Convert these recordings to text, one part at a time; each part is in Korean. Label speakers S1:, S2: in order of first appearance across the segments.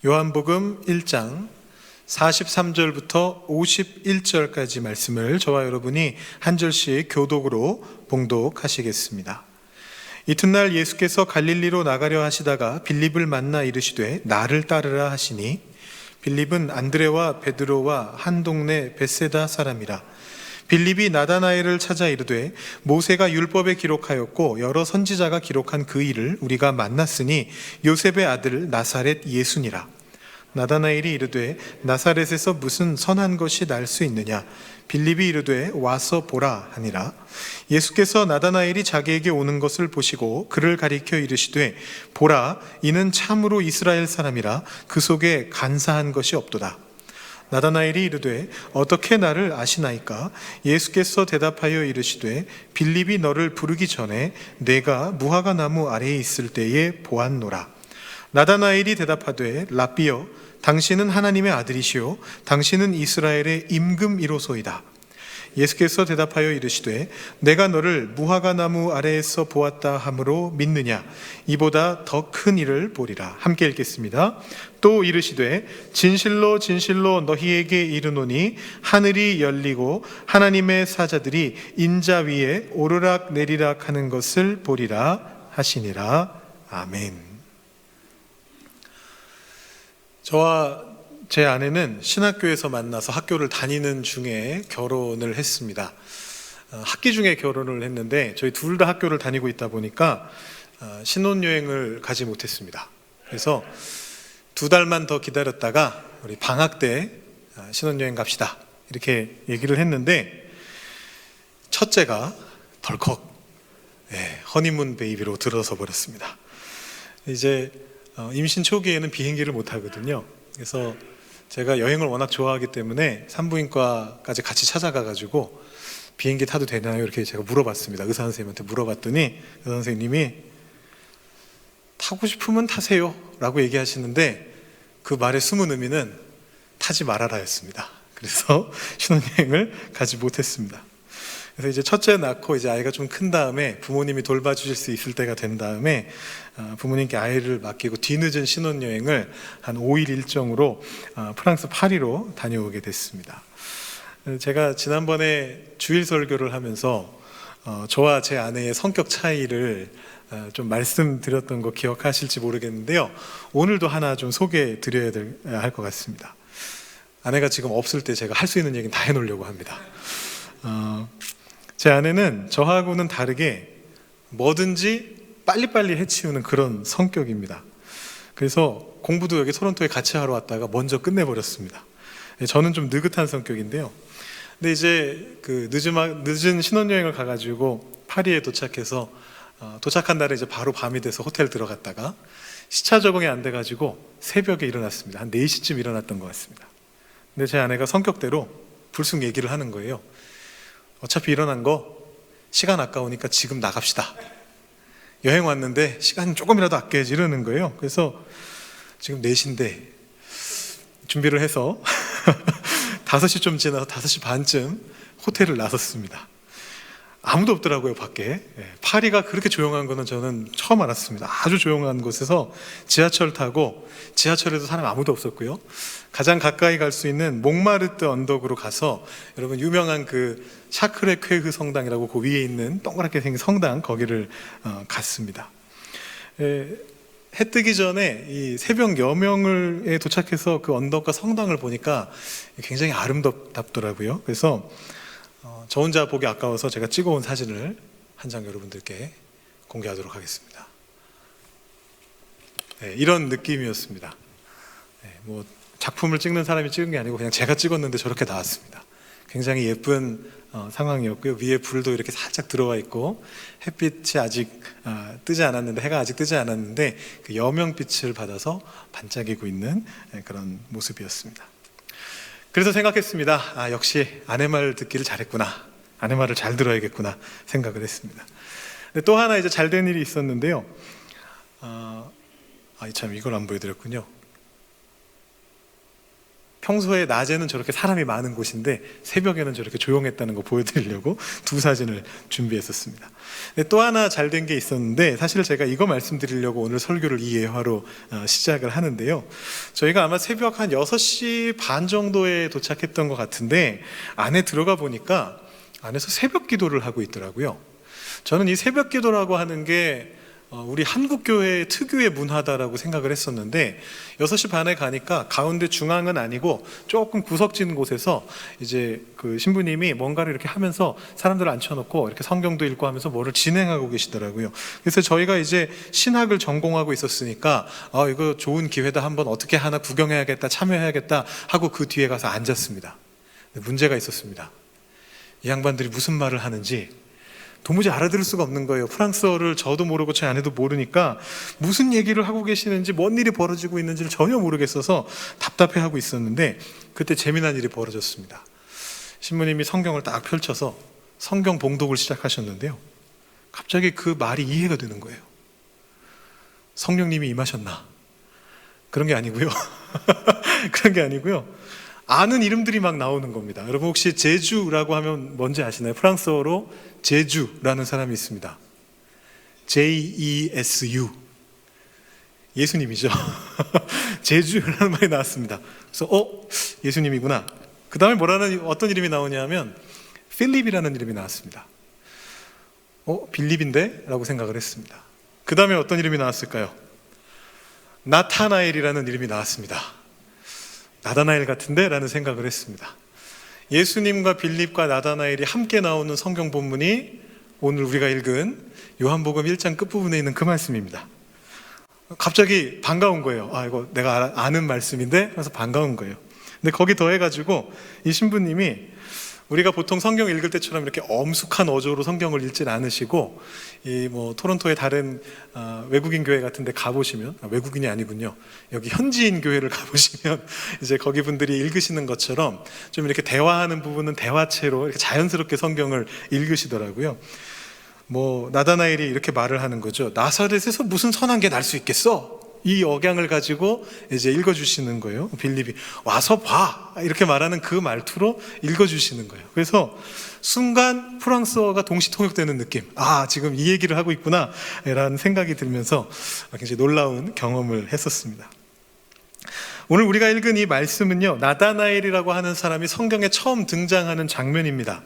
S1: 요한복음 1장 43절부터 51절까지 말씀을 저와 여러분이 한 절씩 교독으로 봉독하시겠습니다. 이튿날 예수께서 갈릴리로 나가려 하시다가 빌립을 만나 이르시되 나를 따르라 하시니 빌립은 안드레와 베드로와 한 동네 벳세다 사람이라. 빌립이 나다나엘을 찾아 이르되 모세가 율법에 기록하였고 여러 선지자가 기록한 그 일을 우리가 만났으니 요셉의 아들 나사렛 예수니라. 나다나엘이 이르되 나사렛에서 무슨 선한 것이 날 수 있느냐. 빌립이 이르되 와서 보라 하니라. 예수께서 나다나엘이 자기에게 오는 것을 보시고 그를 가리켜 이르시되 보라, 이는 참으로 이스라엘 사람이라. 그 속에 간사한 것이 없도다. 나다나엘이 이르되 어떻게 나를 아시나이까? 예수께서 대답하여 이르시되 빌립이 너를 부르기 전에 내가 무화과 나무 아래에 있을 때에 보았노라. 나다나엘이 대답하되 랍비여, 당신은 하나님의 아들이시요 당신은 이스라엘의 임금이로소이다. 예수께서 대답하여 이르시되 내가 너를 무화과 나무 아래에서 보았다 함으로 믿느냐? 이보다 더 큰 일을 보리라. 함께 읽겠습니다. 또 이르시되 진실로 진실로 너희에게 이르노니 하늘이 열리고 하나님의 사자들이 인자 위에 오르락 내리락 하는 것을 보리라 하시니라. 아멘. 저와 제 아내는 신학교에서 만나서 학교를 다니는 중에 결혼을 했습니다. 학기 중에 결혼을 했는데 저희 둘 다 학교를 다니고 있다 보니까 신혼여행을 가지 못했습니다. 그래서 2달만 더 기다렸다가 우리 방학 때 신혼여행 갑시다 이렇게 얘기를 했는데 첫째가 덜컥 허니문 베이비로 들어서 버렸습니다. 이제 임신 초기에는 비행기를 못 타거든요. 그래서 제가 여행을 워낙 좋아하기 때문에 산부인과까지 같이 찾아가가지고 비행기 타도 되나요? 이렇게 제가 물어봤습니다. 의사 선생님한테 물어봤더니 의사 선생님이 타고 싶으면 타세요 라고 얘기하시는데 그 말의 숨은 의미는 타지 말아라 였습니다. 그래서 신혼여행을 가지 못했습니다. 그래서 이제 첫째 낳고 이제 아이가 좀 큰 다음에 부모님이 돌봐주실 수 있을 때가 된 다음에 부모님께 아이를 맡기고 뒤늦은 신혼여행을 한 5일 일정으로 프랑스 파리로 다녀오게 됐습니다. 제가 지난번에 주일 설교를 하면서 저와 제 아내의 성격 차이를 좀 말씀드렸던 거 기억하실지 모르겠는데요. 오늘도 하나 좀 소개해 드려야 할 것 같습니다. 아내가 지금 없을 때 제가 할 수 있는 얘기는 다 해놓으려고 합니다. 제 아내는 저하고는 다르게 뭐든지 빨리빨리 해치우는 그런 성격입니다. 그래서 공부도 여기 토론토에 같이 하러 왔다가 먼저 끝내버렸습니다. 저는 좀 느긋한 성격인데요. 근데 이제 그 늦은 신혼여행을 가가지고 파리에 도착해서 도착한 날에 이제 바로 밤이 돼서 호텔 들어갔다가 시차 적응이 안 돼가지고 새벽에 일어났습니다. 한 4시쯤 일어났던 것 같습니다. 근데 제 아내가 성격대로 불쑥 얘기를 하는 거예요. 어차피 일어난 거 시간 아까우니까 지금 나갑시다. 여행 왔는데 시간 조금이라도 아껴야지 이러는 거예요. 그래서 지금 4시인데 준비를 해서 5시 좀 지나서 5시 반쯤 호텔을 나섰습니다. 아무도 없더라고요, 밖에. 파리가 그렇게 조용한 거는 저는 처음 알았습니다. 아주 조용한 곳에서 지하철 타고, 지하철에도 사람 아무도 없었고요. 가장 가까이 갈 수 있는 몽마르트 언덕으로 가서 여러분 유명한 그 샤크레 쾌흐 성당이라고 그 위에 있는 동그랗게 생긴 성당 거기를 갔습니다. 해 뜨기 전에 이 새벽 여명에 도착해서 그 언덕과 성당을 보니까 굉장히 아름답더라고요. 그래서 저 혼자 보기 아까워서 제가 찍어온 사진을 한 장 여러분들께 공개하도록 하겠습니다. 이런 느낌이었습니다. 뭐 작품을 찍는 사람이 찍은 게 아니고 그냥 제가 찍었는데 저렇게 나왔습니다. 굉장히 예쁜 상황이었고요. 위에 불도 이렇게 살짝 들어와 있고 햇빛이 아직 뜨지 않았는데, 해가 아직 뜨지 않았는데 그 여명빛을 받아서 반짝이고 있는 그런 모습이었습니다. 그래서 생각했습니다. 역시 아내 말 듣기를 잘했구나. 아내 말을 잘 들어야겠구나 생각을 했습니다. 근데 또 하나 이제 잘된 일이 있었는데요. 참 이걸 안 보여드렸군요. 평소에 낮에는 저렇게 사람이 많은 곳인데 새벽에는 저렇게 조용했다는 거 보여드리려고 두 사진을 준비했었습니다. 또 하나 잘 된 게 있었는데, 사실 제가 이거 말씀드리려고 오늘 설교를 이 예화로 시작을 하는데요. 저희가 아마 새벽 한 6시 반 정도에 도착했던 것 같은데, 안에 들어가 보니까 안에서 새벽 기도를 하고 있더라고요. 저는 이 새벽 기도라고 하는 게 우리 한국교회 특유의 문화다라고 생각을 했었는데, 6시 반에 가니까 가운데 중앙은 아니고 조금 구석진 곳에서 이제 그 신부님이 뭔가를 이렇게 하면서 사람들을 앉혀놓고 이렇게 성경도 읽고 하면서 뭐를 진행하고 계시더라고요. 그래서 저희가 이제 신학을 전공하고 있었으니까 이거 좋은 기회다, 한번 어떻게 하나 구경해야겠다, 참여해야겠다 하고 그 뒤에 가서 앉았습니다. 문제가 있었습니다. 이 양반들이 무슨 말을 하는지 도무지 알아들을 수가 없는 거예요. 프랑스어를 저도 모르고 제 아내도 모르니까 무슨 얘기를 하고 계시는지, 뭔 일이 벌어지고 있는지를 전혀 모르겠어서 답답해하고 있었는데, 그때 재미난 일이 벌어졌습니다. 신부님이 성경을 딱 펼쳐서 성경 봉독을 시작하셨는데요, 갑자기 그 말이 이해가 되는 거예요. 성령님이 임하셨나? 그런 게 아니고요. 그런 게 아니고요. 아는 이름들이 막 나오는 겁니다. 여러분 혹시 제주라고 하면 뭔지 아시나요? 프랑스어로 제주라는 사람이 있습니다. Jesu. 예수님이죠. 제주라는 말이 나왔습니다. 그래서 예수님이구나. 그 다음에 어떤 이름이 나오냐면 필립이라는 이름이 나왔습니다. 빌립인데? 라고 생각을 했습니다. 그 다음에 어떤 이름이 나왔을까요? 나타나엘이라는 이름이 나왔습니다. 나다나엘 같은데? 라는 생각을 했습니다. 예수님과 빌립과 나다나엘이 함께 나오는 성경 본문이 오늘 우리가 읽은 요한복음 1장 끝부분에 있는 그 말씀입니다. 갑자기 반가운 거예요. 이거 내가 아는 말씀인데? 하면서 반가운 거예요. 근데 거기 더해가지고 이 신부님이 우리가 보통 성경 읽을 때처럼 이렇게 엄숙한 어조로 성경을 읽진 않으시고, 토론토의 다른 외국인 교회 같은 데 가보시면, 외국인이 아니군요, 여기 현지인 교회를 가보시면 이제 거기 분들이 읽으시는 것처럼 좀 이렇게 대화하는 부분은 대화체로 이렇게 자연스럽게 성경을 읽으시더라고요. 나다나엘이 이렇게 말을 하는 거죠. 나사렛에서 무슨 선한 게 날 수 있겠어? 이 억양을 가지고 이제 읽어주시는 거예요. 빌립이 와서 봐, 이렇게 말하는 그 말투로 읽어주시는 거예요. 그래서 순간 프랑스어가 동시 통역되는 느낌, 지금 이 얘기를 하고 있구나 라는 생각이 들면서 굉장히 놀라운 경험을 했었습니다. 오늘 우리가 읽은 이 말씀은요, 나다나엘이라고 하는 사람이 성경에 처음 등장하는 장면입니다.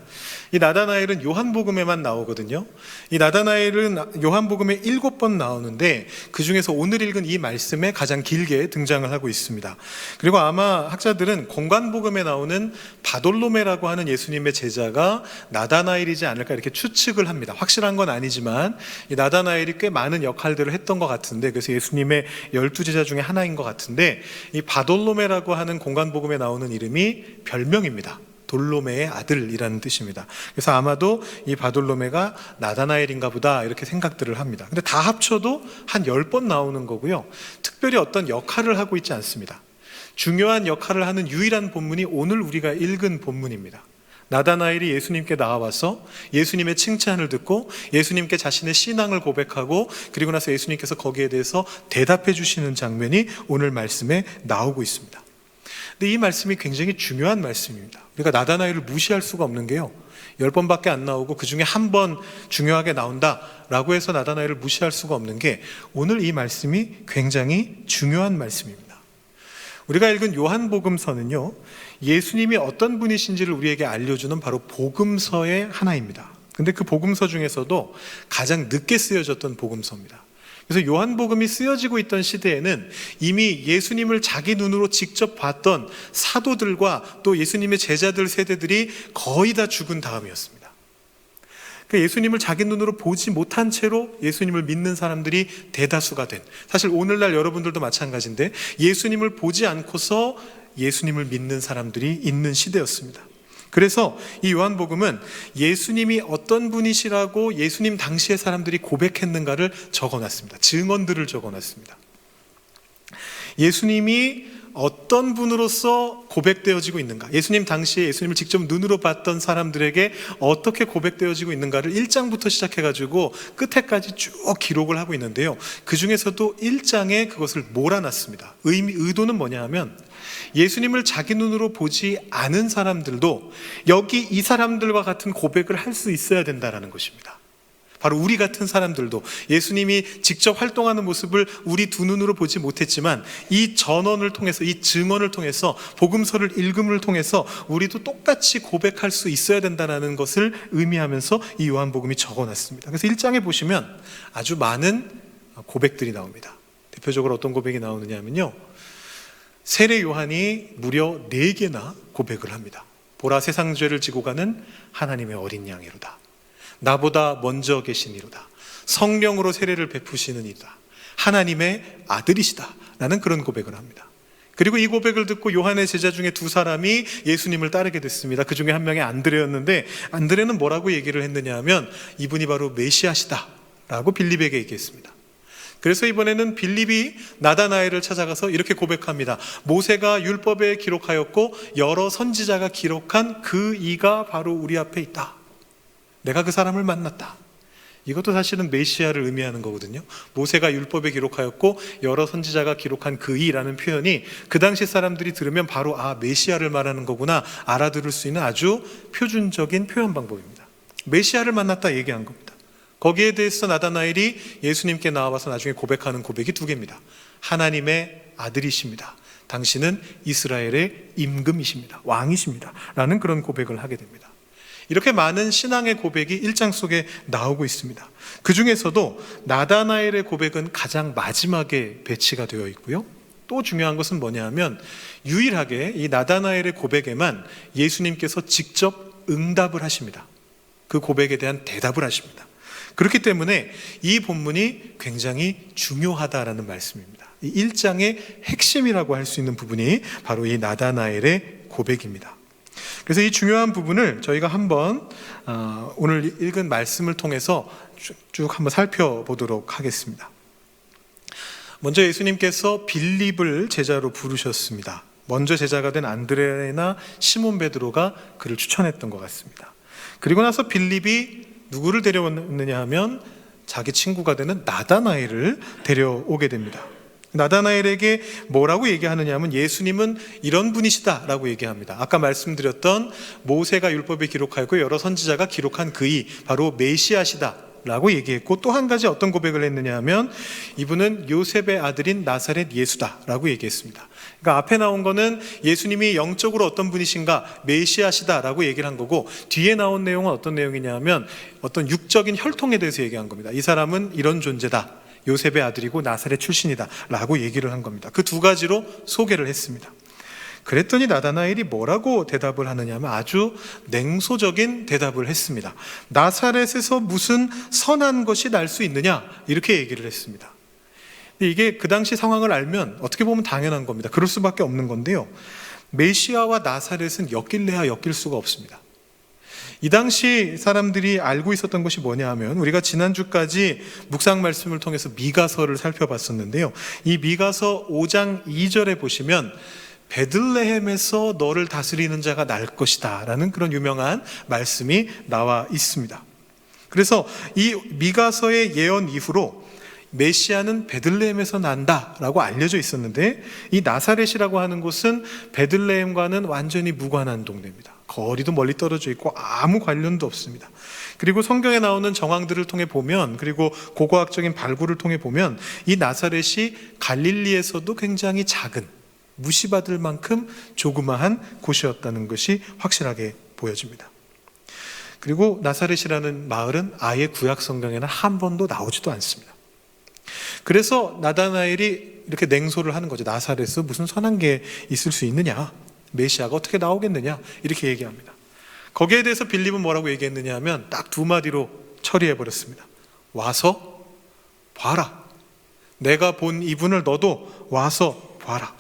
S1: 이 나다나엘은 요한복음에만 나오거든요. 이 나다나엘은 요한복음에 7번 나오는데 그 중에서 오늘 읽은 이 말씀에 가장 길게 등장을 하고 있습니다. 그리고 아마 학자들은 공관복음에 나오는 바돌로메라고 하는 예수님의 제자가 나다나엘이지 않을까 이렇게 추측을 합니다. 확실한 건 아니지만 이 나다나엘이 꽤 많은 역할들을 했던 것 같은데, 그래서 예수님의 12제자 중에 하나인 것 같은데, 이 바돌로메라고 하는 공관복음에 나오는 이름이 별명입니다. 돌로메의 아들이라는 뜻입니다. 그래서 아마도 이 바돌로메가 나다나엘인가 보다 이렇게 생각들을 합니다. 근데 다 합쳐도 한 10번 나오는 거고요, 특별히 어떤 역할을 하고 있지 않습니다. 중요한 역할을 하는 유일한 본문이 오늘 우리가 읽은 본문입니다. 나다나엘이 예수님께 나와서 예수님의 칭찬을 듣고 예수님께 자신의 신앙을 고백하고, 그리고 나서 예수님께서 거기에 대해서 대답해 주시는 장면이 오늘 말씀에 나오고 있습니다. 근데 이 말씀이 굉장히 중요한 말씀입니다. 우리가 나다나엘을 무시할 수가 없는 게요, 10번밖에 안 나오고 그 중에 한 번 중요하게 나온다라고 해서 나다나엘을 무시할 수가 없는 게, 오늘 이 말씀이 굉장히 중요한 말씀입니다. 우리가 읽은 요한복음서는요, 예수님이 어떤 분이신지를 우리에게 알려주는 바로 복음서의 하나입니다. 근데 그 복음서 중에서도 가장 늦게 쓰여졌던 복음서입니다. 그래서 요한복음이 쓰여지고 있던 시대에는 이미 예수님을 자기 눈으로 직접 봤던 사도들과 또 예수님의 제자들 세대들이 거의 다 죽은 다음이었습니다. 그러니까 예수님을 자기 눈으로 보지 못한 채로 예수님을 믿는 사람들이 대다수가 된, 사실 오늘날 여러분들도 마찬가지인데 예수님을 보지 않고서 예수님을 믿는 사람들이 있는 시대였습니다. 그래서 이 요한복음은 예수님이 어떤 분이시라고 예수님 당시의 사람들이 고백했는가를 적어놨습니다. 증언들을 적어놨습니다. 예수님이 어떤 분으로서 고백되어지고 있는가, 예수님 당시에 예수님을 직접 눈으로 봤던 사람들에게 어떻게 고백되어지고 있는가를 1장부터 시작해가지고 끝에까지 쭉 기록을 하고 있는데요, 그 중에서도 1장에 그것을 몰아놨습니다. 의도는 뭐냐 하면 예수님을 자기 눈으로 보지 않은 사람들도 여기 이 사람들과 같은 고백을 할 수 있어야 된다는 것입니다. 바로 우리 같은 사람들도 예수님이 직접 활동하는 모습을 우리 두 눈으로 보지 못했지만 이 전언을 통해서, 이 증언을 통해서, 복음서를 읽음을 통해서 우리도 똑같이 고백할 수 있어야 된다는 것을 의미하면서 이 요한복음이 적어놨습니다. 그래서 1장에 보시면 아주 많은 고백들이 나옵니다. 대표적으로 어떤 고백이 나오느냐 하면요, 세례 요한이 무려 4개나 고백을 합니다. 보라, 세상 죄를 지고 가는 하나님의 어린 양이로다. 나보다 먼저 계시니로다. 성령으로 세례를 베푸시는 이다. 하나님의 아들이시다. 라는 그런 고백을 합니다. 그리고 이 고백을 듣고 요한의 제자 중에 2사람이 예수님을 따르게 됐습니다. 그 중에 한 명이 안드레였는데, 안드레는 뭐라고 얘기를 했느냐 하면 이분이 바로 메시아시다 라고 빌립에게 얘기했습니다. 그래서 이번에는 빌립이 나다나엘을 찾아가서 이렇게 고백합니다. 모세가 율법에 기록하였고 여러 선지자가 기록한 그 이가 바로 우리 앞에 있다. 내가 그 사람을 만났다. 이것도 사실은 메시아를 의미하는 거거든요. 모세가 율법에 기록하였고 여러 선지자가 기록한 그 이라는 표현이 그 당시 사람들이 들으면 바로 메시아를 말하는 거구나 알아들을 수 있는 아주 표준적인 표현 방법입니다. 메시아를 만났다 얘기한 겁니다. 거기에 대해서 나다나엘이 예수님께 나와서 나중에 고백하는 고백이 2개입니다. 하나님의 아들이십니다. 당신은 이스라엘의 임금이십니다. 왕이십니다. 라는 그런 고백을 하게 됩니다. 이렇게 많은 신앙의 고백이 1장 속에 나오고 있습니다. 그 중에서도 나다나엘의 고백은 가장 마지막에 배치가 되어 있고요. 또 중요한 것은 뭐냐 하면 유일하게 이 나다나엘의 고백에만 예수님께서 직접 응답을 하십니다. 그 고백에 대한 대답을 하십니다. 그렇기 때문에 이 본문이 굉장히 중요하다라는 말씀입니다. 이 1장의 핵심이라고 할 수 있는 부분이 바로 이 나다나엘의 고백입니다. 그래서 이 중요한 부분을 저희가 한번 오늘 읽은 말씀을 통해서 쭉 한번 살펴보도록 하겠습니다. 먼저 예수님께서 빌립을 제자로 부르셨습니다. 먼저 제자가 된 안드레나 시몬 베드로가 그를 추천했던 것 같습니다. 그리고 나서 빌립이 누구를 데려왔느냐 하면 자기 친구가 되는 나다나엘을 데려오게 됩니다. 나다나엘에게 뭐라고 얘기하느냐 하면 예수님은 이런 분이시다라고 얘기합니다. 아까 말씀드렸던 모세가 율법에 기록하였고 여러 선지자가 기록한 그이 바로 메시아시다라고 얘기했고, 또 한 가지 어떤 고백을 했느냐 하면 이분은 요셉의 아들인 나사렛 예수다라고 얘기했습니다. 그러니까 앞에 나온 거는 예수님이 영적으로 어떤 분이신가, 메시아시다라고 얘기를 한 거고, 뒤에 나온 내용은 어떤 내용이냐 하면 어떤 육적인 혈통에 대해서 얘기한 겁니다. 이 사람은 이런 존재다, 요셉의 아들이고 나사렛 출신이다 라고 얘기를 한 겁니다. 그 2가지로 소개를 했습니다. 그랬더니 나다나엘이 뭐라고 대답을 하느냐 하면 아주 냉소적인 대답을 했습니다. 나사렛에서 무슨 선한 것이 날 수 있느냐, 이렇게 얘기를 했습니다. 이게 그 당시 상황을 알면 어떻게 보면 당연한 겁니다. 그럴 수밖에 없는 건데요, 메시아와 나사렛은 엮일래야 엮일 수가 없습니다. 이 당시 사람들이 알고 있었던 것이 뭐냐 하면, 우리가 지난주까지 묵상 말씀을 통해서 미가서를 살펴봤었는데요, 이 미가서 5장 2절에 보시면 베들레헴에서 너를 다스리는 자가 날 것이다 라는 그런 유명한 말씀이 나와 있습니다. 그래서 이 미가서의 예언 이후로 메시아는 베들레헴에서 난다라고 알려져 있었는데, 이 나사렛이라고 하는 곳은 베들레헴과는 완전히 무관한 동네입니다. 거리도 멀리 떨어져 있고 아무 관련도 없습니다. 그리고 성경에 나오는 정황들을 통해 보면, 그리고 고고학적인 발굴을 통해 보면 이 나사렛이 갈릴리에서도 굉장히 작은, 무시받을 만큼 조그마한 곳이었다는 것이 확실하게 보여집니다. 그리고 나사렛이라는 마을은 아예 구약 성경에는 한 번도 나오지도 않습니다. 그래서 나다나엘이 이렇게 냉소를 하는 거죠. 나사렛에서 무슨 선한 게 있을 수 있느냐, 메시아가 어떻게 나오겠느냐, 이렇게 얘기합니다. 거기에 대해서 빌립은 뭐라고 얘기했느냐 하면 딱 2마디로 처리해 버렸습니다. 와서 봐라. 내가 본 이분을 너도 와서 봐라.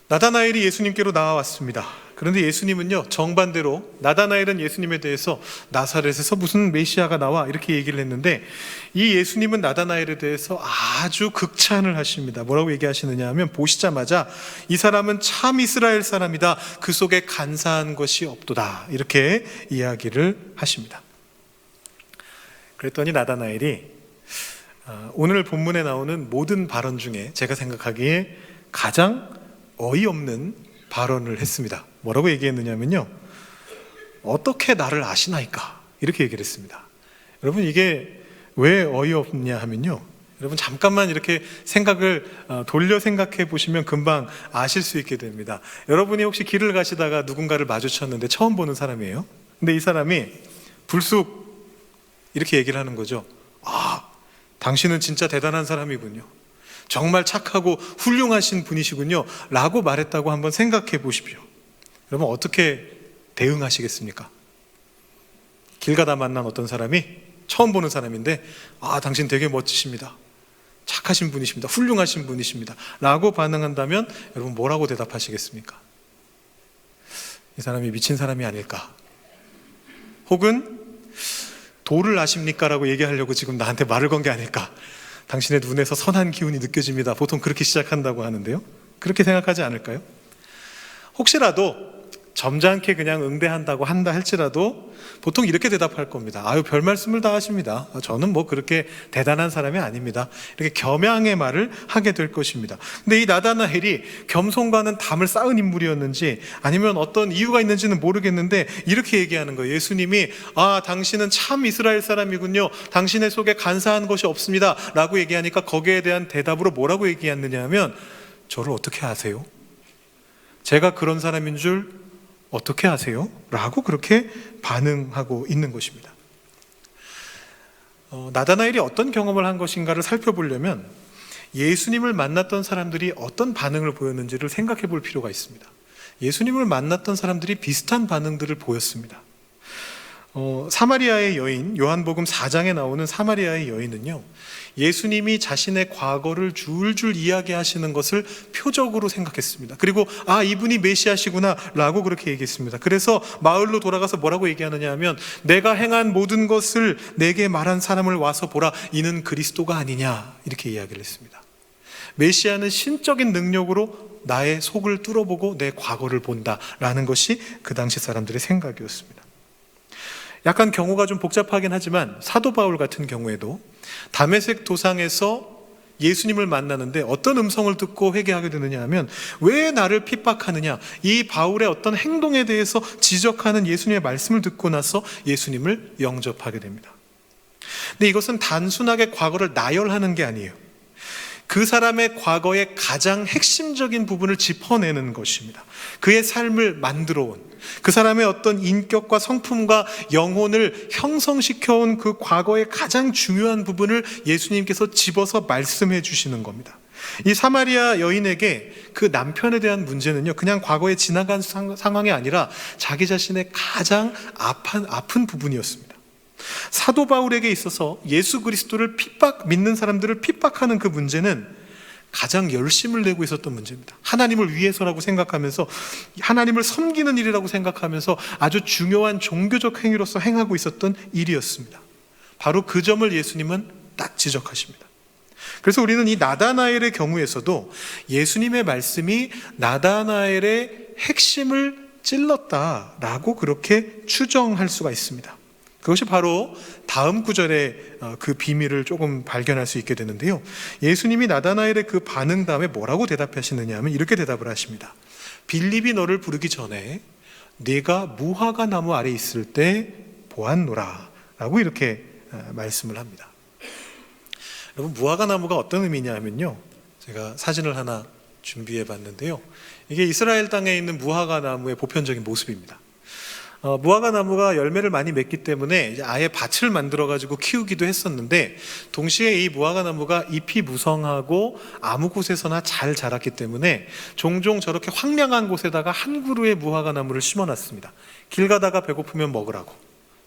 S1: 나다나엘이 예수님께로 나와왔습니다. 그런데 예수님은요, 정반대로 나다나엘은 예수님에 대해서 나사렛에서 무슨 메시아가 나와 이렇게 얘기를 했는데, 이 예수님은 나다나엘에 대해서 아주 극찬을 하십니다. 뭐라고 얘기하시느냐 하면, 보시자마자 이 사람은 참 이스라엘 사람이다, 그 속에 간사한 것이 없도다, 이렇게 이야기를 하십니다. 그랬더니 나다나엘이 오늘 본문에 나오는 모든 발언 중에 제가 생각하기에 가장 어이없는 발언을 했습니다. 뭐라고 얘기했느냐면요, 어떻게 나를 아시나이까, 이렇게 얘기를 했습니다. 여러분, 이게 왜 어이없냐 하면요, 여러분 잠깐만 이렇게 생각을 돌려 생각해 보시면 금방 아실 수 있게 됩니다. 여러분이 혹시 길을 가시다가 누군가를 마주쳤는데 처음 보는 사람이에요. 근데 이 사람이 불쑥 이렇게 얘기를 하는 거죠. 아, 당신은 진짜 대단한 사람이군요. 정말 착하고 훌륭하신 분이시군요. 라고 말했다고 한번 생각해 보십시오. 여러분, 어떻게 대응하시겠습니까? 길 가다 만난 어떤 사람이, 처음 보는 사람인데, 아, 당신 되게 멋지십니다. 착하신 분이십니다. 훌륭하신 분이십니다. 라고 반응한다면 여러분 뭐라고 대답하시겠습니까? 이 사람이 미친 사람이 아닐까? 혹은 도를 아십니까? 라고 얘기하려고 지금 나한테 말을 건 게 아닐까? 당신의 눈에서 선한 기운이 느껴집니다. 보통 그렇게 시작한다고 하는데요. 그렇게 생각하지 않을까요? 혹시라도 점잖게 그냥 응대한다고 한다 할지라도 보통 이렇게 대답할 겁니다. 아유, 별 말씀을 다 하십니다. 저는 뭐 그렇게 대단한 사람이 아닙니다. 이렇게 겸양의 말을 하게 될 것입니다. 근데 이 나다나엘이 겸손과는 담을 쌓은 인물이었는지 아니면 어떤 이유가 있는지는 모르겠는데 이렇게 얘기하는 거예요. 예수님이 아, 당신은 참 이스라엘 사람이군요. 당신의 속에 간사한 것이 없습니다. 라고 얘기하니까 거기에 대한 대답으로 뭐라고 얘기했느냐 하면, 저를 어떻게 아세요? 제가 그런 사람인 줄 어떻게 아세요? 라고 그렇게 반응하고 있는 것입니다. 나다나엘이 어떤 경험을 한 것인가를 살펴보려면 예수님을 만났던 사람들이 어떤 반응을 보였는지를 생각해 볼 필요가 있습니다. 예수님을 만났던 사람들이 비슷한 반응들을 보였습니다. 사마리아의 여인, 요한복음 4장에 나오는 사마리아의 여인은요, 예수님이 자신의 과거를 줄줄 이야기하시는 것을 표적으로 생각했습니다. 그리고 아, 이분이 메시아시구나 라고 그렇게 얘기했습니다. 그래서 마을로 돌아가서 뭐라고 얘기하느냐 하면, 내가 행한 모든 것을 내게 말한 사람을 와서 보라, 이는 그리스도가 아니냐, 이렇게 이야기를 했습니다. 메시아는 신적인 능력으로 나의 속을 뚫어보고 내 과거를 본다라는 것이 그 당시 사람들의 생각이었습니다. 약간 경우가 좀 복잡하긴 하지만 사도 바울 같은 경우에도 다메섹 도상에서 예수님을 만나는데 어떤 음성을 듣고 회개하게 되느냐 하면, 왜 나를 핍박하느냐, 이 바울의 어떤 행동에 대해서 지적하는 예수님의 말씀을 듣고 나서 예수님을 영접하게 됩니다. 근데 이것은 단순하게 과거를 나열하는 게 아니에요. 그 사람의 과거의 가장 핵심적인 부분을 짚어내는 것입니다. 그의 삶을 만들어 온, 그 사람의 어떤 인격과 성품과 영혼을 형성시켜온 그 과거의 가장 중요한 부분을 예수님께서 집어서 말씀해 주시는 겁니다. 이 사마리아 여인에게 그 남편에 대한 문제는요, 그냥 과거에 지나간 상황이 아니라 자기 자신의 가장 아픈 부분이었습니다. 사도 바울에게 있어서 예수 그리스도를 믿는 사람들을 핍박하는 그 문제는 가장 열심을 내고 있었던 문제입니다. 하나님을 위해서라고 생각하면서, 하나님을 섬기는 일이라고 생각하면서 아주 중요한 종교적 행위로서 행하고 있었던 일이었습니다. 바로 그 점을 예수님은 딱 지적하십니다. 그래서 우리는 이 나다나엘의 경우에서도 예수님의 말씀이 나다나엘의 핵심을 찔렀다라고 그렇게 추정할 수가 있습니다. 그것이 바로 다음 구절의 그 비밀을 조금 발견할 수 있게 되는데요, 예수님이 나다나엘의 그 반응 다음에 뭐라고 대답하시느냐 하면 이렇게 대답을 하십니다. 빌립이 너를 부르기 전에 네가 무화과 나무 아래 있을 때 보았노라 라고 이렇게 말씀을 합니다. 여러분, 무화과 나무가 어떤 의미냐 하면요, 제가 사진을 하나 준비해 봤는데요, 이게 이스라엘 땅에 있는 무화과 나무의 보편적인 모습입니다. 무화과 나무가 열매를 많이 맺기 때문에 이제 아예 밭을 만들어 가지고 키우기도 했었는데, 동시에 이 무화과 나무가 잎이 무성하고 아무 곳에서나 잘 자랐기 때문에 종종 저렇게 황량한 곳에다가 한 그루의 무화과 나무를 심어놨습니다. 길 가다가 배고프면 먹으라고,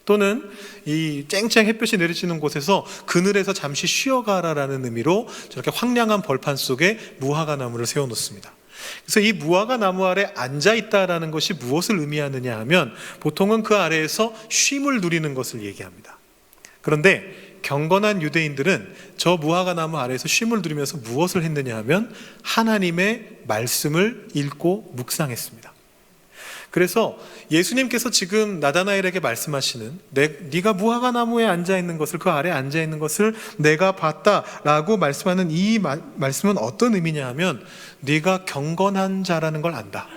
S1: 또는 이 쨍쨍 햇볕이 내리쬐는 곳에서 그늘에서 잠시 쉬어가라라는 의미로 저렇게 황량한 벌판 속에 무화과 나무를 세워놓습니다. 그래서 이 무화과 나무 아래 앉아있다라는 것이 무엇을 의미하느냐 하면, 보통은 그 아래에서 쉼을 누리는 것을 얘기합니다. 그런데 경건한 유대인들은 저 무화과 나무 아래에서 쉼을 누리면서 무엇을 했느냐 하면 하나님의 말씀을 읽고 묵상했습니다. 그래서 예수님께서 지금 나다나엘에게 말씀하시는 네가 무화과 나무에 앉아 있는 것을, 그 아래에 앉아 있는 것을 내가 봤다라고 말씀하는 이 말씀은 어떤 의미냐 하면, 네가 경건한 자라는 걸 안다,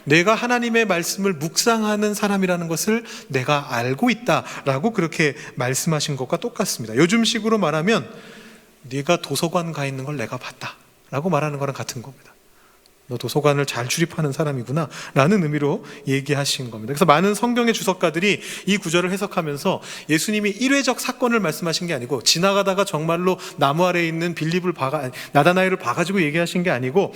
S1: 내가 하나님의 말씀을 묵상하는 사람이라는 것을 내가 알고 있다라고 그렇게 말씀하신 것과 똑같습니다. 요즘식으로 말하면 네가 도서관 가 있는 걸 내가 봤다라고 말하는 거랑 같은 겁니다. 너 도서관을 잘 출입하는 사람이구나 라는 의미로 얘기하신 겁니다. 그래서 많은 성경의 주석가들이 이 구절을 해석하면서 예수님이 일회적 사건을 말씀하신 게 아니고, 지나가다가 정말로 나무 아래에 있는 나다나엘을 봐가지고 얘기하신 게 아니고,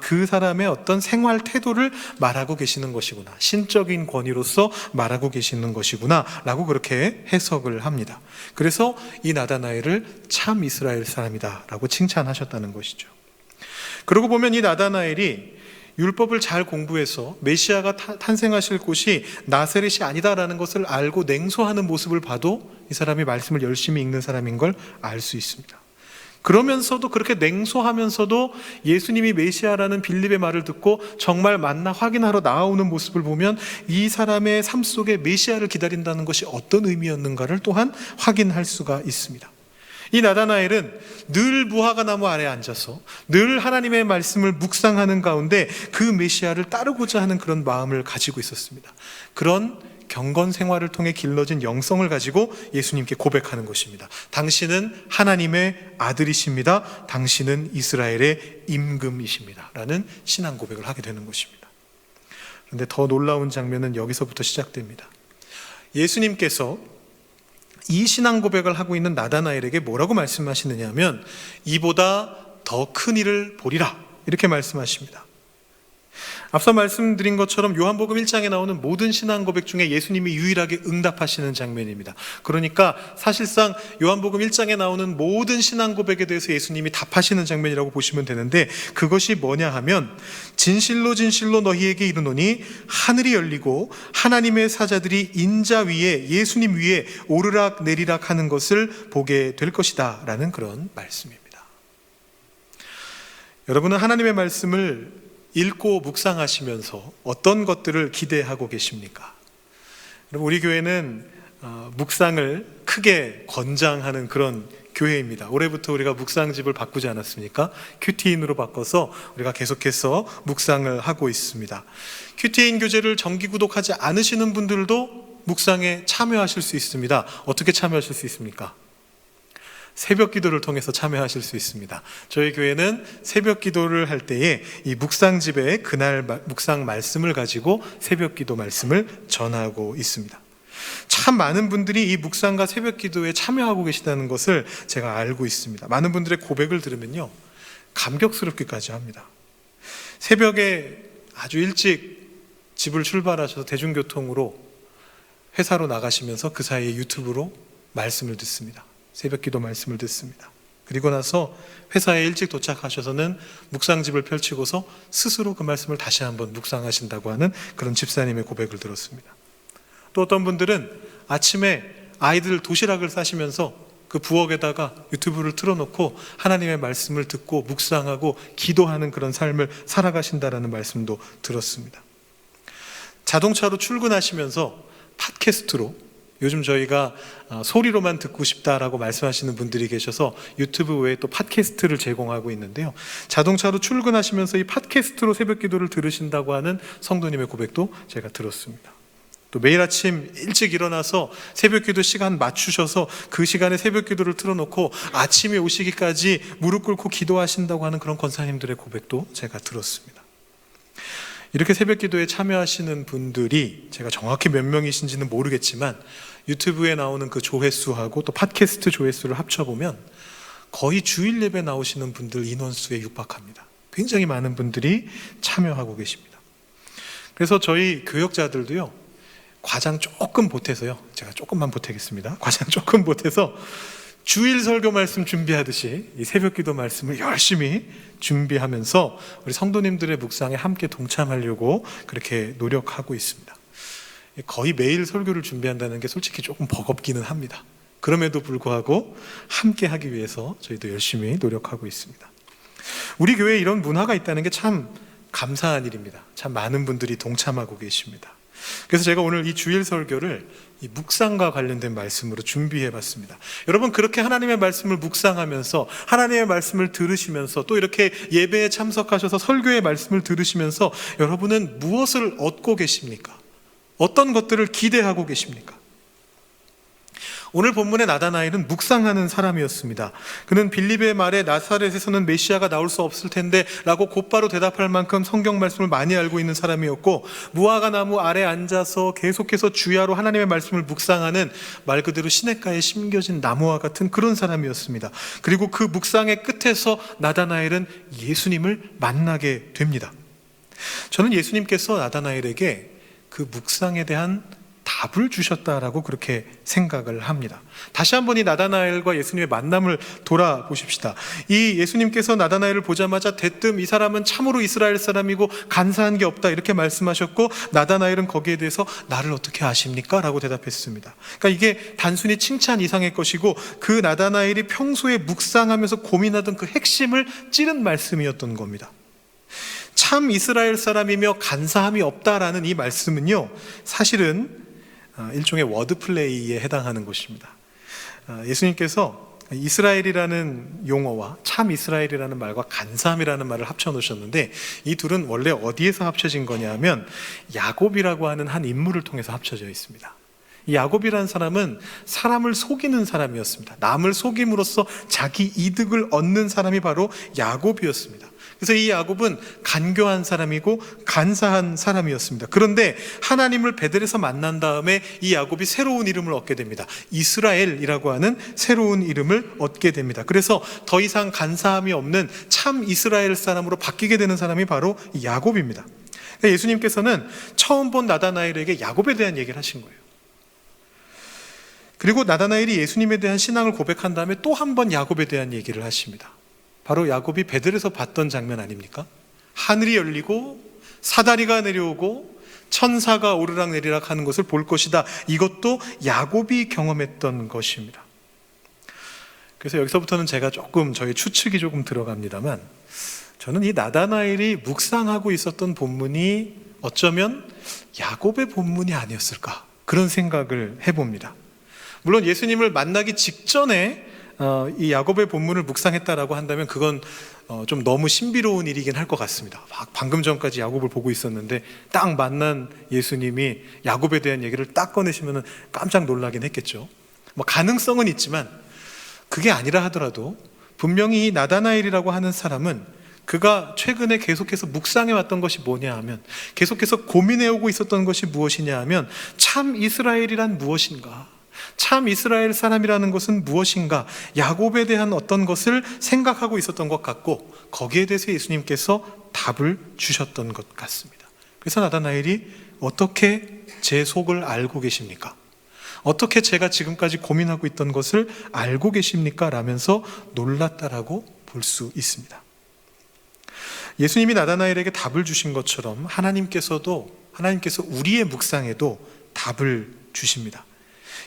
S1: 그 사람의 어떤 생활 태도를 말하고 계시는 것이구나, 신적인 권위로서 말하고 계시는 것이구나 라고 그렇게 해석을 합니다. 그래서 이 나다나엘을 참 이스라엘 사람이다 라고 칭찬하셨다는 것이죠. 그러고 보면 이 나다나엘이 율법을 잘 공부해서 메시아가 탄생하실 곳이 나사렛이 아니다라는 것을 알고 냉소하는 모습을 봐도 이 사람이 말씀을 열심히 읽는 사람인 걸 알 수 있습니다. 그러면서도, 그렇게 냉소하면서도 예수님이 메시아라는 빌립의 말을 듣고 정말 맞나 확인하러 나아오는 모습을 보면 이 사람의 삶 속에 메시아를 기다린다는 것이 어떤 의미였는가를 또한 확인할 수가 있습니다. 이 나다나엘은 늘 무화과 나무 아래에 앉아서 늘 하나님의 말씀을 묵상하는 가운데 그 메시아를 따르고자 하는 그런 마음을 가지고 있었습니다. 그런 경건 생활을 통해 길러진 영성을 가지고 예수님께 고백하는 것입니다. 당신은 하나님의 아들이십니다. 당신은 이스라엘의 임금이십니다. 라는 신앙 고백을 하게 되는 것입니다. 그런데 더 놀라운 장면은 여기서부터 시작됩니다. 예수님께서 이 신앙 고백을 하고 있는 나다나엘에게 뭐라고 말씀하시느냐 하면, 이보다 더 큰 일을 보리라, 이렇게 말씀하십니다. 앞서 말씀드린 것처럼 요한복음 1장에 나오는 모든 신앙 고백 중에 예수님이 유일하게 응답하시는 장면입니다. 그러니까 사실상 요한복음 1장에 나오는 모든 신앙 고백에 대해서 예수님이 답하시는 장면이라고 보시면 되는데, 그것이 뭐냐 하면, 진실로 진실로 너희에게 이르노니 하늘이 열리고 하나님의 사자들이 인자 위에, 예수님 위에 오르락 내리락 하는 것을 보게 될 것이다 라는 그런 말씀입니다. 여러분은 하나님의 말씀을 읽고 묵상하시면서 어떤 것들을 기대하고 계십니까? 우리 교회는 묵상을 크게 권장하는 그런 교회입니다. 올해부터 우리가 묵상집을 바꾸지 않았습니까? 큐티인으로 바꿔서 우리가 계속해서 묵상을 하고 있습니다. 큐티인 교재를 정기 구독하지 않으시는 분들도 묵상에 참여하실 수 있습니다. 어떻게 참여하실 수 있습니까? 새벽 기도를 통해서 참여하실 수 있습니다. 저희 교회는 새벽 기도를 할 때에 이 묵상집에 그날 묵상 말씀을 가지고 새벽 기도 말씀을 전하고 있습니다. 참 많은 분들이 이 묵상과 새벽 기도에 참여하고 계시다는 것을 제가 알고 있습니다. 많은 분들의 고백을 들으면요, 감격스럽기까지 합니다. 새벽에 아주 일찍 집을 출발하셔서 대중교통으로 회사로 나가시면서 그 사이에 유튜브로 말씀을 듣습니다. 새벽 기도 말씀을 듣습니다. 그리고 나서 회사에 일찍 도착하셔서는 묵상집을 펼치고서 스스로 그 말씀을 다시 한번 묵상하신다고 하는 그런 집사님의 고백을 들었습니다. 또 어떤 분들은 아침에 아이들 도시락을 싸시면서 그 부엌에다가 유튜브를 틀어놓고 하나님의 말씀을 듣고 묵상하고 기도하는 그런 삶을 살아가신다라는 말씀도 들었습니다. 자동차로 출근하시면서 팟캐스트로, 요즘 저희가 소리로만 듣고 싶다라고 말씀하시는 분들이 계셔서 유튜브 외에 또 팟캐스트를 제공하고 있는데요, 자동차로 출근하시면서 이 팟캐스트로 새벽 기도를 들으신다고 하는 성도님의 고백도 제가 들었습니다. 또 매일 아침 일찍 일어나서 새벽 기도 시간 맞추셔서 그 시간에 새벽 기도를 틀어놓고 아침에 오시기까지 무릎 꿇고 기도하신다고 하는 그런 권사님들의 고백도 제가 들었습니다. 이렇게 새벽 기도에 참여하시는 분들이 제가 정확히 몇 명이신지는 모르겠지만 유튜브에 나오는 그 조회수하고 또 팟캐스트 조회수를 합쳐보면 거의 주일 예배 나오시는 분들 인원수에 육박합니다. 굉장히 많은 분들이 참여하고 계십니다. 그래서 저희 교역자들도요, 과장 조금 보태서요, 제가 조금만 보태겠습니다. 과장 조금 보태서 주일 설교 말씀 준비하듯이 이 새벽 기도 말씀을 열심히 준비하면서 우리 성도님들의 묵상에 함께 동참하려고 그렇게 노력하고 있습니다. 거의 매일 설교를 준비한다는 게 솔직히 조금 버겁기는 합니다. 그럼에도 불구하고 함께 하기 위해서 저희도 열심히 노력하고 있습니다. 우리 교회에 이런 문화가 있다는 게 참 감사한 일입니다. 참 많은 분들이 동참하고 계십니다. 그래서 제가 오늘 이 주일 설교를 이 묵상과 관련된 말씀으로 준비해 봤습니다. 여러분, 그렇게 하나님의 말씀을 묵상하면서 하나님의 말씀을 들으시면서 또 이렇게 예배에 참석하셔서 설교의 말씀을 들으시면서 여러분은 무엇을 얻고 계십니까? 어떤 것들을 기대하고 계십니까? 오늘 본문의 나다나엘은 묵상하는 사람이었습니다. 그는 빌립의 말에 나사렛에서는 메시아가 나올 수 없을 텐데 라고 곧바로 대답할 만큼 성경 말씀을 많이 알고 있는 사람이었고, 무화과 나무 아래 앉아서 계속해서 주야로 하나님의 말씀을 묵상하는 말 그대로 시냇가에 심겨진 나무와 같은 그런 사람이었습니다. 그리고 그 묵상의 끝에서 나다나엘은 예수님을 만나게 됩니다. 저는 예수님께서 나다나엘에게 그 묵상에 대한 답을 주셨다라고 그렇게 생각을 합니다. 다시 한번 이 나다나엘과 예수님의 만남을 돌아보십시다. 이 예수님께서 나다나엘을 보자마자 대뜸 이 사람은 참으로 이스라엘 사람이고 간사한 게 없다 이렇게 말씀하셨고, 나다나엘은 거기에 대해서 나를 어떻게 아십니까? 라고 대답했습니다. 그러니까 이게 단순히 칭찬 이상의 것이고, 그 나다나엘이 평소에 묵상하면서 고민하던 그 핵심을 찌른 말씀이었던 겁니다. 참 이스라엘 사람이며 간사함이 없다라는 이 말씀은요, 사실은 일종의 워드플레이에 해당하는 것입니다. 예수님께서 이스라엘이라는 용어와 참 이스라엘이라는 말과 간사함이라는 말을 합쳐 놓으셨는데, 이 둘은 원래 어디에서 합쳐진 거냐 하면 야곱이라고 하는 한 인물을 통해서 합쳐져 있습니다. 이 야곱이라는 사람은 사람을 속이는 사람이었습니다. 남을 속임으로써 자기 이득을 얻는 사람이 바로 야곱이었습니다. 그래서 이 야곱은 간교한 사람이고 간사한 사람이었습니다. 그런데 하나님을 베델에서 만난 다음에 이 야곱이 새로운 이름을 얻게 됩니다. 이스라엘이라고 하는 새로운 이름을 얻게 됩니다. 그래서 더 이상 간사함이 없는 참 이스라엘 사람으로 바뀌게 되는 사람이 바로 이 야곱입니다. 예수님께서는 처음 본 나다나엘에게 야곱에 대한 얘기를 하신 거예요. 그리고 나다나엘이 예수님에 대한 신앙을 고백한 다음에 또 한 번 야곱에 대한 얘기를 하십니다. 바로 야곱이 베델에서 봤던 장면 아닙니까? 하늘이 열리고 사다리가 내려오고 천사가 오르락 내리락 하는 것을 볼 것이다. 이것도 야곱이 경험했던 것입니다. 그래서 여기서부터는 제가 조금 저의 추측이 조금 들어갑니다만, 저는 이 나다나엘이 묵상하고 있었던 본문이 어쩌면 야곱의 본문이 아니었을까, 그런 생각을 해봅니다. 물론 예수님을 만나기 직전에 이 야곱의 본문을 묵상했다라고 한다면 그건 좀 너무 신비로운 일이긴 할 것 같습니다. 방금 전까지 야곱을 보고 있었는데 딱 만난 예수님이 야곱에 대한 얘기를 딱 꺼내시면 깜짝 놀라긴 했겠죠. 뭐 가능성은 있지만, 그게 아니라 하더라도 분명히 이 나다나엘이라고 하는 사람은 그가 최근에 계속해서 묵상해왔던 것이 뭐냐 하면, 계속해서 고민해오고 있었던 것이 무엇이냐 하면, 참 이스라엘이란 무엇인가, 참 이스라엘 사람이라는 것은 무엇인가, 야곱에 대한 어떤 것을 생각하고 있었던 것 같고, 거기에 대해서 예수님께서 답을 주셨던 것 같습니다. 그래서 나다나엘이 어떻게 제 속을 알고 계십니까? 어떻게 제가 지금까지 고민하고 있던 것을 알고 계십니까? 라면서 놀랐다라고 볼 수 있습니다. 예수님이 나다나엘에게 답을 주신 것처럼 하나님께서 우리의 묵상에도 답을 주십니다.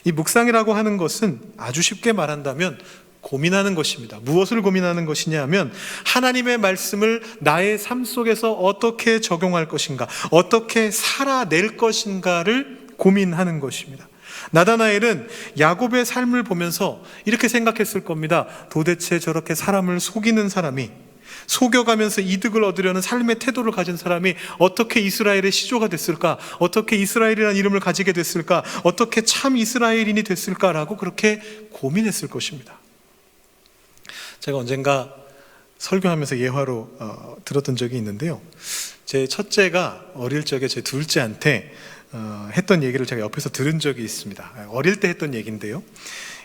S1: 이 묵상이라고 하는 것은 아주 쉽게 말한다면 고민하는 것입니다. 무엇을 고민하는 것이냐 하면, 하나님의 말씀을 나의 삶 속에서 어떻게 적용할 것인가, 어떻게 살아낼 것인가를 고민하는 것입니다. 나다나엘은 야곱의 삶을 보면서 이렇게 생각했을 겁니다. 도대체 저렇게 사람을 속이는 사람이, 속여가면서 이득을 얻으려는 삶의 태도를 가진 사람이 어떻게 이스라엘의 시조가 됐을까? 어떻게 이스라엘이라는 이름을 가지게 됐을까? 어떻게 참 이스라엘인이 됐을까라고 그렇게 고민했을 것입니다. 제가 언젠가 설교하면서 예화로 들었던 적이 있는데요, 제 첫째가 어릴 적에 제 둘째한테 했던 얘기를 제가 옆에서 들은 적이 있습니다. 어릴 때 했던 얘기인데요,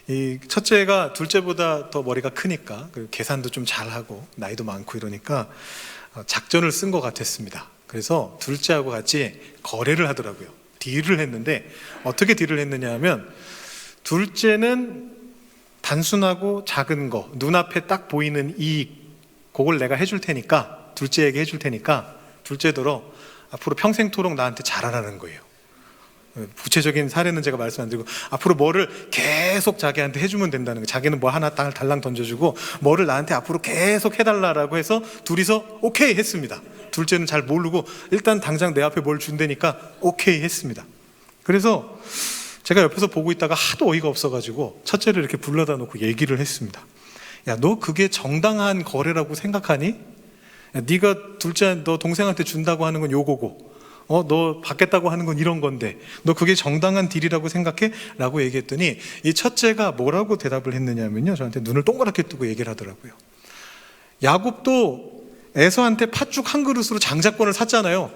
S1: 이 첫째가 둘째보다 더 머리가 크니까 계산도 좀 잘하고 나이도 많고 이러니까 작전을 쓴 것 같았습니다. 그래서 둘째하고 같이 거래를 하더라고요. 딜을 했는데, 어떻게 딜을 했느냐 하면, 둘째는 단순하고 작은 거, 눈앞에 딱 보이는 이익, 그걸 내가 해줄 테니까, 둘째에게 해줄 테니까 둘째더러 앞으로 평생토록 나한테 잘하라는 거예요. 구체적인 사례는 제가 말씀 안 드리고, 앞으로 뭐를 계속 자기한테 해주면 된다는 거예요. 자기는 뭐 하나 달랑 던져주고 뭐를 나한테 앞으로 계속 해달라고 해서 둘이서 오케이 했습니다. 둘째는 잘 모르고 일단 당장 내 앞에 뭘 준다니까 오케이 했습니다. 그래서 제가 옆에서 보고 있다가 하도 어이가 없어가지고 첫째를 이렇게 불러다 놓고 얘기를 했습니다. 야, 너 그게 정당한 거래라고 생각하니? 야, 네가 둘째 너 동생한테 준다고 하는 건 요거고 너 받겠다고 하는 건 이런 건데 너 그게 정당한 딜이라고 생각해? 라고 얘기했더니 이 첫째가 뭐라고 대답을 했느냐면요, 저한테 눈을 동그랗게 뜨고 얘기를 하더라고요. 야곱도 에서한테 팥죽 한 그릇으로 장자권을 샀잖아요.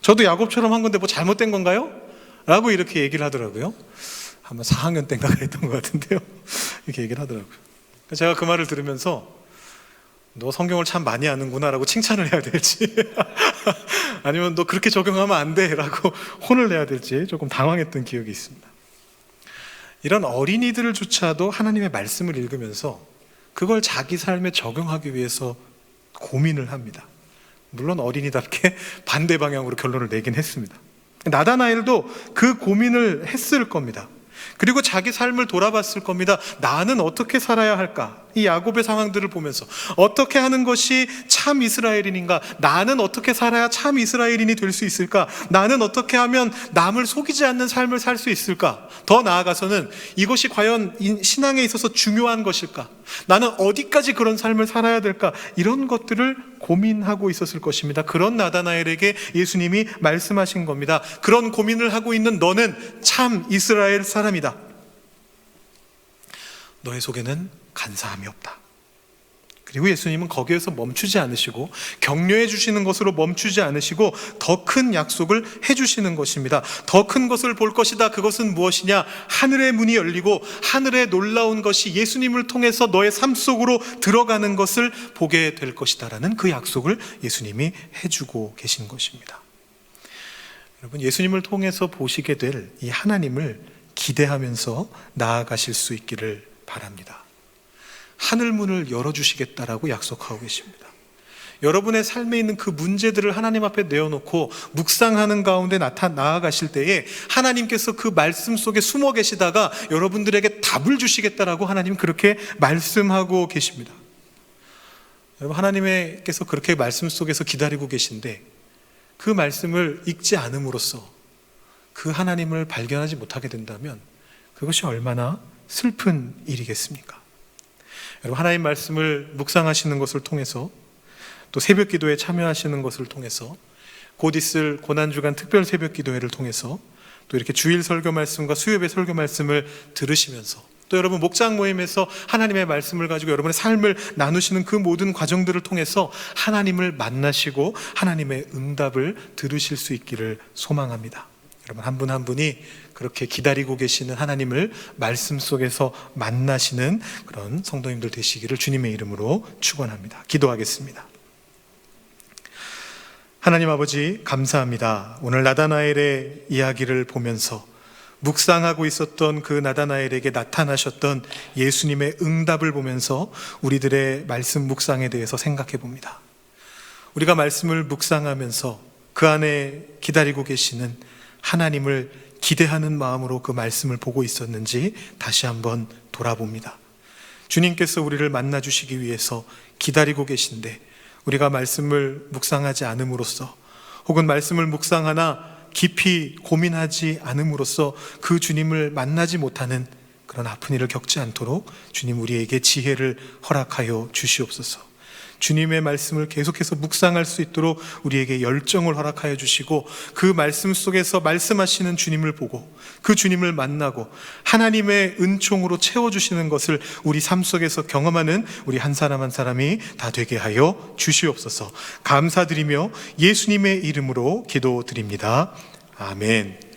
S1: 저도 야곱처럼 한 건데 뭐 잘못된 건가요? 라고 이렇게 얘기를 하더라고요. 아마 4학년 때인가 그랬던 것 같은데요. 이렇게 얘기를 하더라고요. 제가 그 말을 들으면서 너 성경을 참 많이 아는구나 라고 칭찬을 해야 될지 아니면 너 그렇게 적용하면 안 돼 라고 혼을 내야 될지 조금 당황했던 기억이 있습니다. 이런 어린이들조차도 하나님의 말씀을 읽으면서 그걸 자기 삶에 적용하기 위해서 고민을 합니다. 물론 어린이답게 반대 방향으로 결론을 내긴 했습니다. 나다나엘도 그 고민을 했을 겁니다. 그리고 자기 삶을 돌아봤을 겁니다. 나는 어떻게 살아야 할까? 이 야곱의 상황들을 보면서 어떻게 하는 것이 참 이스라엘인인가? 나는 어떻게 살아야 참 이스라엘인이 될 수 있을까? 나는 어떻게 하면 남을 속이지 않는 삶을 살 수 있을까? 더 나아가서는 이것이 과연 신앙에 있어서 중요한 것일까? 나는 어디까지 그런 삶을 살아야 될까? 이런 것들을 고민하고 있었을 것입니다. 그런 나다나엘에게 예수님이 말씀하신 겁니다. 그런 고민을 하고 있는 너는 참 이스라엘 사람이다. 너의 속에는 간사함이 없다. 그리고 예수님은 거기에서 멈추지 않으시고 격려해 주시는 것으로 멈추지 않으시고 더 큰 약속을 해주시는 것입니다. 더 큰 것을 볼 것이다. 그것은 무엇이냐? 하늘의 문이 열리고 하늘의 놀라운 것이 예수님을 통해서 너의 삶 속으로 들어가는 것을 보게 될 것이다 라는 그 약속을 예수님이 해주고 계신 것입니다. 여러분, 예수님을 통해서 보시게 될 이 하나님을 기대하면서 나아가실 수 있기를 바랍니다. 하늘문을 열어주시겠다라고 약속하고 계십니다. 여러분의 삶에 있는 그 문제들을 하나님 앞에 내어놓고 묵상하는 가운데 나아가실 때에 하나님께서 그 말씀 속에 숨어 계시다가 여러분들에게 답을 주시겠다라고 하나님 그렇게 말씀하고 계십니다. 여러분, 하나님께서 그렇게 말씀 속에서 기다리고 계신데 그 말씀을 읽지 않음으로써 그 하나님을 발견하지 못하게 된다면 그것이 얼마나 슬픈 일이겠습니까? 여러분, 하나님 말씀을 묵상하시는 것을 통해서 또 새벽 기도에 참여하시는 것을 통해서 곧 있을 고난주간 특별 새벽 기도회를 통해서 또 이렇게 주일 설교 말씀과 수요일의 설교 말씀을 들으시면서 또 여러분 목장 모임에서 하나님의 말씀을 가지고 여러분의 삶을 나누시는 그 모든 과정들을 통해서 하나님을 만나시고 하나님의 응답을 들으실 수 있기를 소망합니다. 여러분, 한 분 한 분이 그렇게 기다리고 계시는 하나님을 말씀 속에서 만나시는 그런 성도님들 되시기를 주님의 이름으로 축원합니다. 기도하겠습니다. 하나님 아버지, 감사합니다. 오늘 나다나엘의 이야기를 보면서 묵상하고 있었던 그 나다나엘에게 나타나셨던 예수님의 응답을 보면서 우리들의 말씀 묵상에 대해서 생각해 봅니다. 우리가 말씀을 묵상하면서 그 안에 기다리고 계시는 하나님을 기대하는 마음으로 그 말씀을 보고 있었는지 다시 한번 돌아봅니다. 주님께서 우리를 만나 주시기 위해서 기다리고 계신데 우리가 말씀을 묵상하지 않음으로써 혹은 말씀을 묵상하나 깊이 고민하지 않음으로써 그 주님을 만나지 못하는 그런 아픈 일을 겪지 않도록 주님 우리에게 지혜를 허락하여 주시옵소서. 주님의 말씀을 계속해서 묵상할 수 있도록 우리에게 열정을 허락하여 주시고 그 말씀 속에서 말씀하시는 주님을 보고 그 주님을 만나고 하나님의 은총으로 채워주시는 것을 우리 삶 속에서 경험하는 우리 한 사람 한 사람이 다 되게 하여 주시옵소서. 감사드리며 예수님의 이름으로 기도드립니다. 아멘.